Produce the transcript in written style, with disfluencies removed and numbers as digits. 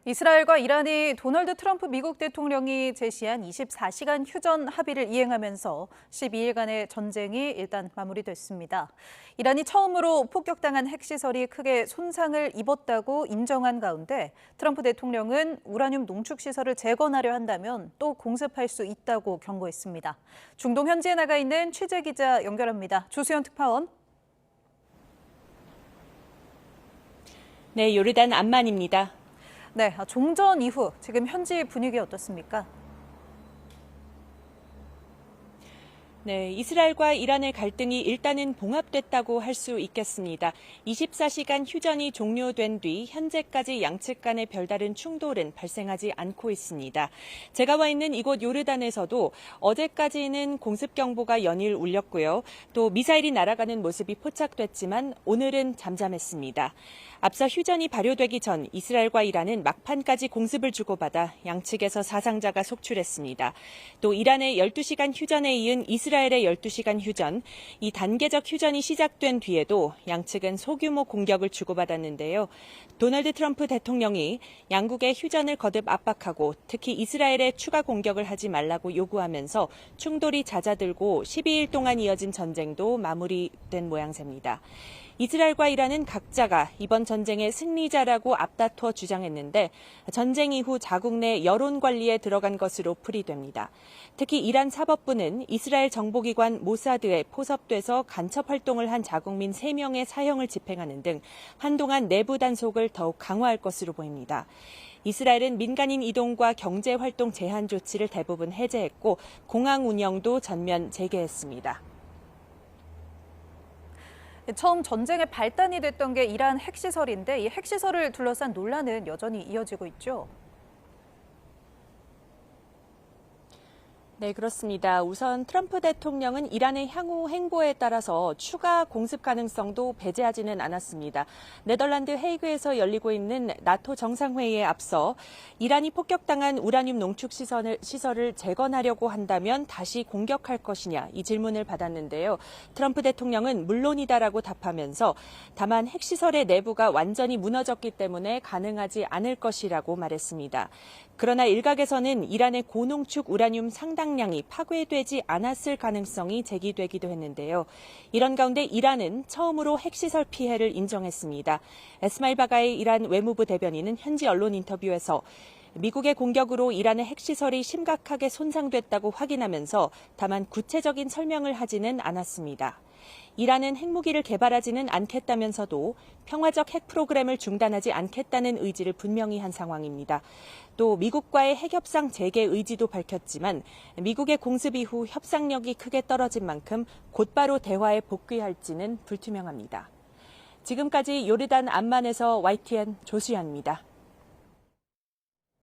이스라엘과 이란이 도널드 트럼프 미국 대통령이 제시한 24시간 휴전 합의를 이행하면서 12일간의 전쟁이 일단 마무리됐습니다. 이란이 처음으로 폭격당한 핵시설이 크게 손상을 입었다고 인정한 가운데 트럼프 대통령은 우라늄 농축시설을 재건하려 한다면 또 공습할 수 있다고 경고했습니다. 중동 현지에 나가 있는 취재기자 연결합니다. 조수연 특파원. 네, 요르단 암만입니다. 네, 종전 이후 지금 현지 분위기 어떻습니까? 네, 이스라엘과 이란의 갈등이 일단은 봉합됐다고 할 수 있겠습니다. 24시간 휴전이 종료된 뒤 현재까지 양측 간의 별다른 충돌은 발생하지 않고 있습니다. 제가 와 있는 이곳 요르단에서도 어제까지는 공습 경보가 연일 울렸고요. 또 미사일이 날아가는 모습이 포착됐지만 오늘은 잠잠했습니다. 앞서 휴전이 발효되기 전 이스라엘과 이란은 막판까지 공습을 주고받아 양측에서 사상자가 속출했습니다. 또 이란의 12시간 휴전에 이은 이스라엘의 12시간 휴전, 이 단계적 휴전이 시작된 뒤에도 양측은 소규모 공격을 주고받았는데요. 도널드 트럼프 대통령이 양국의 휴전을 거듭 압박하고 특히 이스라엘에 추가 공격을 하지 말라고 요구하면서 충돌이 잦아들고 12일 동안 이어진 전쟁도 마무리된 모양새입니다. 이스라엘과 이란은 각자가 이번 전쟁의 승리자라고 앞다퉈 주장했는데 전쟁 이후 자국 내 여론 관리에 들어간 것으로 풀이됩니다. 특히 이란 사법부는 이스라엘 정보기관 모사드에 포섭돼서 간첩 활동을 한 자국민 3명의 사형을 집행하는 등 한동안 내부 단속을 더욱 강화할 것으로 보입니다. 이스라엘은 민간인 이동과 경제활동 제한 조치를 대부분 해제했고 공항 운영도 전면 재개했습니다. 처음 전쟁의 발단이 됐던 게 이란 핵시설인데 이 핵시설을 둘러싼 논란은 여전히 이어지고 있죠. 네, 그렇습니다. 우선 트럼프 대통령은 이란의 향후 행보에 따라서 추가 공습 가능성도 배제하지는 않았습니다. 네덜란드 헤이그에서 열리고 있는 나토 정상회의에 앞서 이란이 폭격당한 우라늄 농축 시설을 재건하려고 한다면 다시 공격할 것이냐 이 질문을 받았는데요. 트럼프 대통령은 물론이다라고 답하면서 다만 핵시설의 내부가 완전히 무너졌기 때문에 가능하지 않을 것이라고 말했습니다. 그러나 일각에서는 이란의 고농축 우라늄 상당량이 파괴되지 않았을 가능성이 제기되기도 했는데요. 이런 가운데 이란은 처음으로 핵시설 피해를 인정했습니다. 에스마일 바가이 이란 외무부 대변인은 현지 언론 인터뷰에서 미국의 공격으로 이란의 핵시설이 심각하게 손상됐다고 확인하면서 다만 구체적인 설명을 하지는 않았습니다. 이란은 핵무기를 개발하지는 않겠다면서도 평화적 핵 프로그램을 중단하지 않겠다는 의지를 분명히 한 상황입니다. 또 미국과의 핵협상 재개 의지도 밝혔지만 미국의 공습 이후 협상력이 크게 떨어진 만큼 곧바로 대화에 복귀할지는 불투명합니다. 지금까지 요르단 암만에서 YTN 조수연입니다.